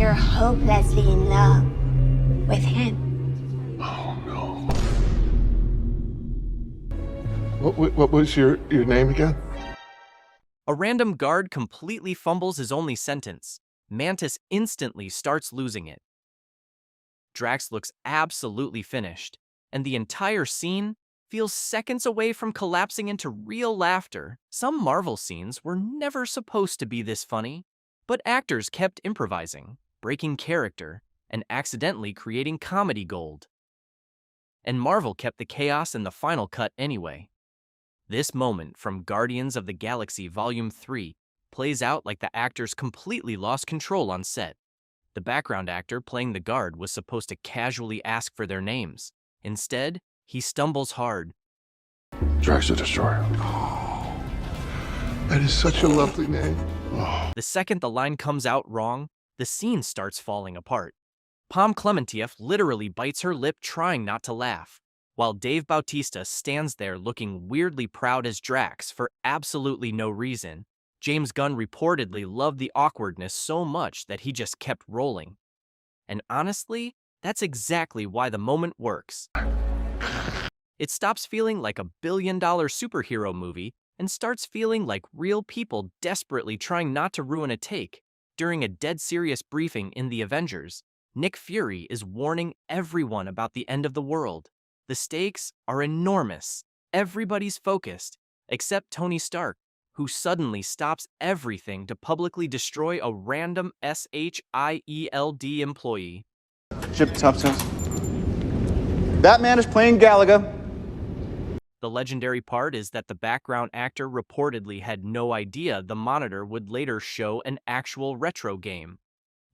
you're hopelessly in love with him. Oh, no. What was your name again? A random guard completely fumbles his only sentence. Mantis instantly starts losing it. Drax looks absolutely finished, and the entire scene feels seconds away from collapsing into real laughter. Some Marvel scenes were never supposed to be this funny, but actors kept improvising, breaking character, and accidentally creating comedy gold. And Marvel kept the chaos in the final cut anyway. This moment from Guardians of the Galaxy Volume 3 plays out like the actors completely lost control on set. The background actor playing the guard was supposed to casually ask for their names. Instead, he stumbles hard. Drax the Destroyer. Oh, that is such a lovely name. Oh. The second the line comes out wrong, the scene starts falling apart. Pom Klementieff literally bites her lip trying not to laugh, while Dave Bautista stands there looking weirdly proud as Drax for absolutely no reason. James Gunn reportedly loved the awkwardness so much that he just kept rolling. And honestly, that's exactly why the moment works. It stops feeling like a billion-dollar superhero movie and starts feeling like real people desperately trying not to ruin a take. During a dead-serious briefing in The Avengers, Nick Fury is warning everyone about the end of the world. The stakes are enormous. Everybody's focused, except Tony Stark, who suddenly stops everything to publicly destroy a random SHIELD employee. Ship top sense. That man is playing Galaga. The legendary part is that the background actor reportedly had no idea the monitor would later show an actual retro game.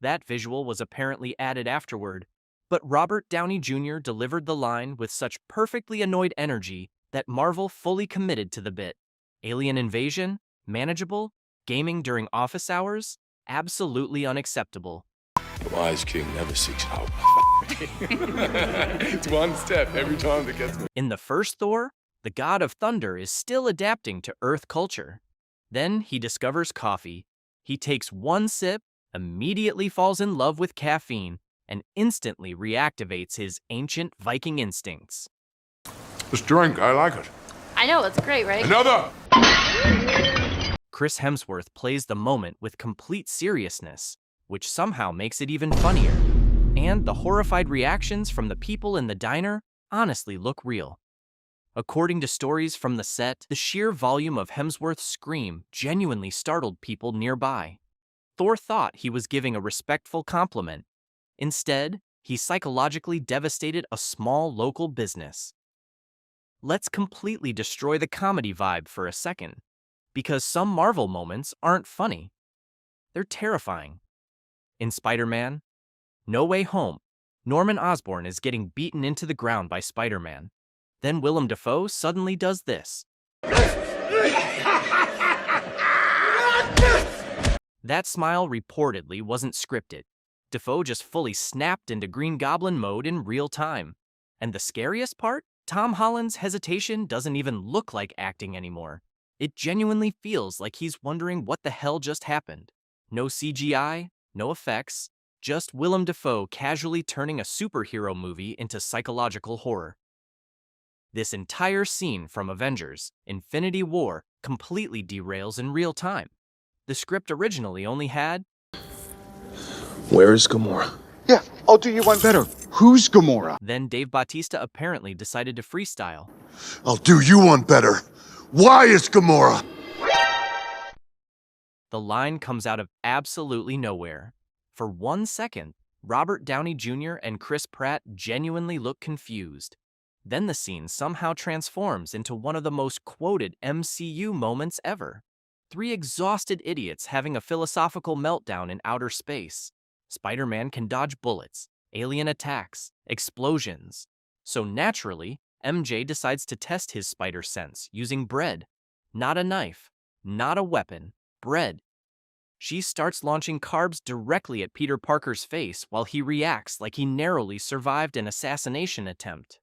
That visual was apparently added afterward, but Robert Downey Jr. delivered the line with such perfectly annoyed energy that Marvel fully committed to the bit. Alien invasion? Manageable? Gaming during office hours? Absolutely unacceptable. The wise king never seeks out. It's one step every time that gets me. In the first Thor, the god of thunder is still adapting to Earth culture. Then he discovers coffee. He takes one sip, immediately falls in love with caffeine, and instantly reactivates his ancient Viking instincts. This drink, I like it. I know, it's great, right? Another! Chris Hemsworth plays the moment with complete seriousness, which somehow makes it even funnier. And the horrified reactions from the people in the diner honestly look real. According to stories from the set, the sheer volume of Hemsworth's scream genuinely startled people nearby. Thor thought he was giving a respectful compliment. Instead, he psychologically devastated a small local business. Let's completely destroy the comedy vibe for a second, because some Marvel moments aren't funny. They're terrifying. In Spider-Man No Way Home, Norman Osborn is getting beaten into the ground by Spider-Man. Then Willem Dafoe suddenly does this. That smile reportedly wasn't scripted. Dafoe just fully snapped into Green Goblin mode in real time. And the scariest part? Tom Holland's hesitation doesn't even look like acting anymore. It genuinely feels like he's wondering what the hell just happened. No CGI, no effects, just Willem Dafoe casually turning a superhero movie into psychological horror. This entire scene from Avengers: Infinity War completely derails in real time. The script originally only had, Where is Gamora? Yeah, I'll do you one better. Who's Gamora? then Dave Bautista apparently decided to freestyle. I'll do you one better. Why is Gamora? The line comes out of absolutely nowhere. For 1 second, Robert Downey Jr. and Chris Pratt genuinely look confused. Then the scene somehow transforms into one of the most quoted MCU moments ever. 3 exhausted idiots having a philosophical meltdown in outer space. Spider-Man can dodge bullets, alien attacks, explosions. So naturally, MJ decides to test his spider sense using bread. Not a knife, not a weapon, bread. She starts launching carbs directly at Peter Parker's face while he reacts like he narrowly survived an assassination attempt.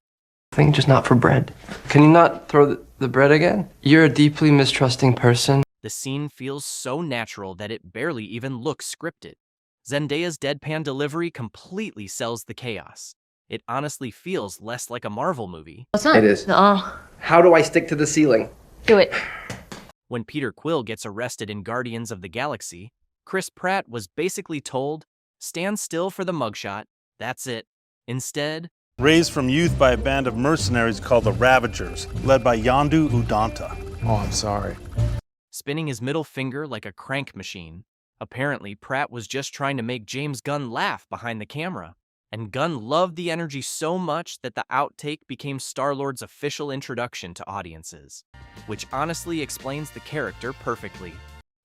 Thing just not for bread. Can you not throw the bread again? You're a deeply mistrusting person. The scene feels so natural that it barely even looks scripted. Zendaya's deadpan delivery completely sells the chaos. It honestly feels less like a Marvel movie. It is. How do I stick to the ceiling? Do it. When Peter Quill gets arrested in Guardians of the Galaxy, Chris Pratt was basically told, stand still for the mugshot, that's it. Instead, Raised from youth by a band of mercenaries called the Ravagers, led by Yondu Udanta. Oh, I'm sorry. spinning his middle finger like a crank machine. Apparently, Pratt was just trying to make James Gunn laugh behind the camera. And Gunn loved the energy so much that the outtake became Star-Lord's official introduction to audiences, which honestly explains the character perfectly.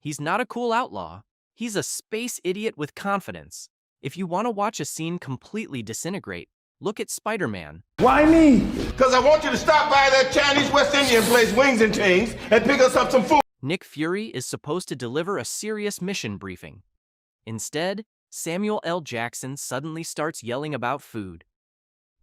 He's not a cool outlaw. He's a space idiot with confidence. If you want to watch a scene completely disintegrate, look at Spider-Man. Why me? Because I want you to stop by that Chinese West Indian place, Wings and Tings, and pick us up some food. Nick Fury is supposed to deliver a serious mission briefing. Instead, Samuel L. Jackson suddenly starts yelling about food.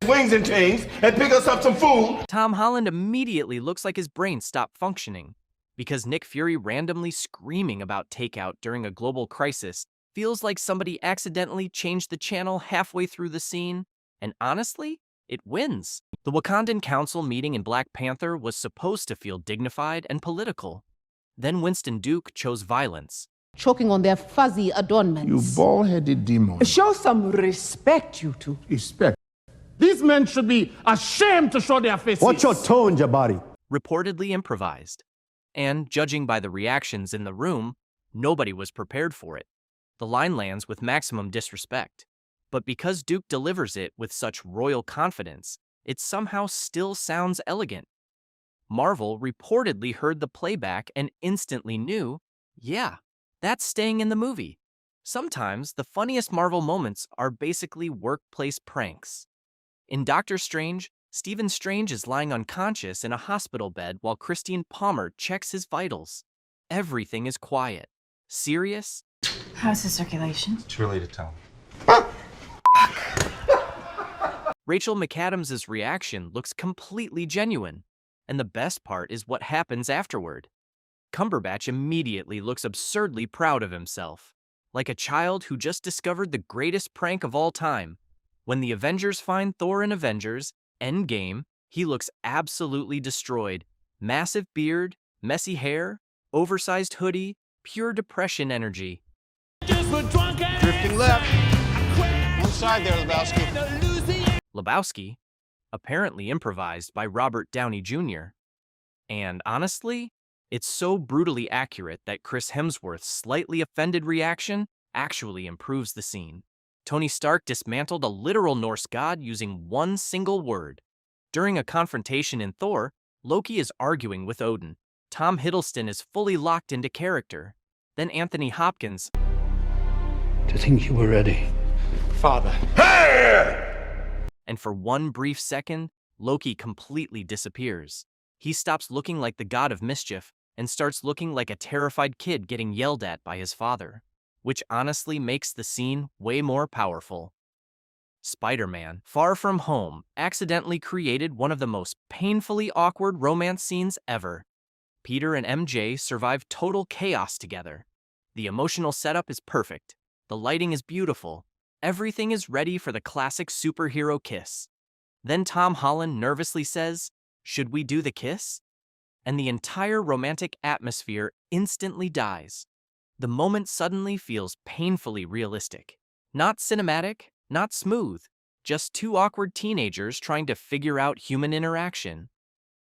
Wings and Tings, and pick us up some food. Tom Holland immediately looks like his brain stopped functioning, because Nick Fury randomly screaming about takeout during a global crisis feels like somebody accidentally changed the channel halfway through the scene, and honestly, it wins. The Wakandan Council meeting in Black Panther was supposed to feel dignified and political. Then Winston Duke chose violence. Choking on their fuzzy adornments. You bald-headed demon. Show some respect, you two. Respect. These men should be ashamed to show their faces. Watch your tone, Jabari. Reportedly improvised. And, judging by the reactions in the room, nobody was prepared for it. The line lands with maximum disrespect. But because Duke delivers it with such royal confidence, it somehow still sounds elegant. Marvel reportedly heard the playback and instantly knew, yeah, that's staying in the movie. Sometimes the funniest Marvel moments are basically workplace pranks. In Doctor Strange, Stephen Strange is lying unconscious in a hospital bed while Christine Palmer checks his vitals. Everything is quiet. Serious? How's the circulation? Too early to tell. Rachel McAdams' reaction looks completely genuine. And the best part is what happens afterward. Cumberbatch immediately looks absurdly proud of himself, like a child who just discovered the greatest prank of all time. When the Avengers find Thor in Avengers Endgame, he looks absolutely destroyed. Massive beard, messy hair, oversized hoodie, pure depression energy. Drifting left. One side there, Lebowski. Lebowski, apparently improvised by Robert Downey Jr. And honestly, it's so brutally accurate that Chris Hemsworth's slightly offended reaction actually improves the scene. Tony Stark dismantled a literal Norse god using one single word. During a confrontation in Thor, Loki is arguing with Odin. Tom Hiddleston is fully locked into character. Then Anthony Hopkins. To think you were ready. Father. Hey! And for one brief second, Loki completely disappears. He stops looking like the god of mischief and starts looking like a terrified kid getting yelled at by his father, which honestly makes the scene way more powerful. Spider-Man, Far From Home, accidentally created one of the most painfully awkward romance scenes ever. Peter and MJ survive total chaos together. The emotional setup is perfect. The lighting is beautiful. Everything is ready for the classic superhero kiss. Then Tom Holland nervously says, "Should we do the kiss?" And the entire romantic atmosphere instantly dies. The moment suddenly feels painfully realistic. Not cinematic, not smooth, just two awkward teenagers trying to figure out human interaction.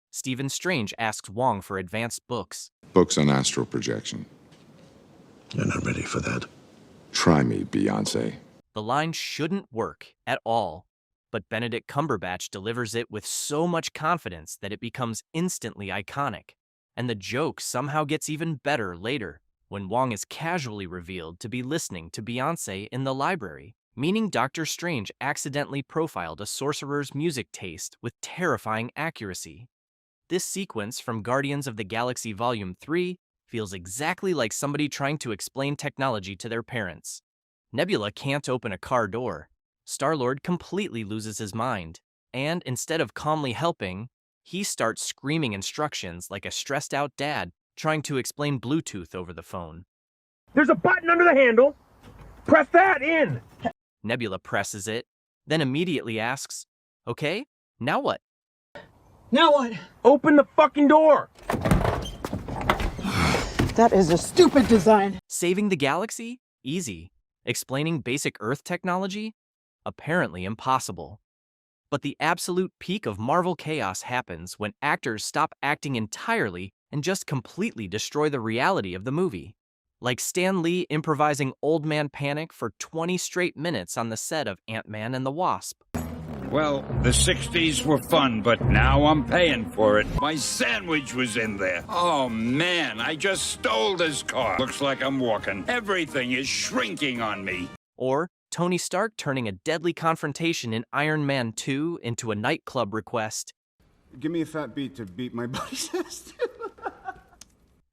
Stephen Strange asks Wong for advanced books. Books on astral projection. You're not ready for that. Try me, Beyonce. The line shouldn't work at all, but Benedict Cumberbatch delivers it with so much confidence that it becomes instantly iconic. And the joke somehow gets even better later, when Wong is casually revealed to be listening to Beyonce in the library, meaning Doctor Strange accidentally profiled a sorcerer's music taste with terrifying accuracy. This sequence from Guardians of the Galaxy Volume 3 feels exactly like somebody trying to explain technology to their parents. Nebula can't open a car door. Star-Lord completely loses his mind, and instead of calmly helping, he starts screaming instructions like a stressed-out dad trying to explain Bluetooth over the phone. There's a button under the handle. Press that in! Nebula presses it, then immediately asks, okay, now what? Now what? Open the fucking door! That is a stupid design. Saving the galaxy? Easy. Explaining basic Earth technology? Apparently impossible. But the absolute peak of Marvel chaos happens when actors stop acting entirely and just completely destroy the reality of the movie. Like Stan Lee improvising Old Man Panic for 20 straight minutes on the set of Ant-Man and the Wasp. Well, the 60s were fun, but now I'm paying for it. My sandwich was in there. Oh, man, I just stole this car. Looks like I'm walking. Everything is shrinking on me. Or Tony Stark turning a deadly confrontation in Iron Man 2 into a nightclub request. Give me a fat beat to beat my buddy's ass.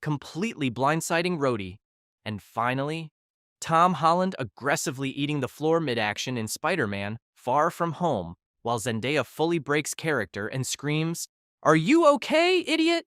Completely blindsiding Rhodey. And finally, Tom Holland aggressively eating the floor mid-action in Spider-Man Far From Home, while Zendaya fully breaks character and screams, "Are you okay, idiot?"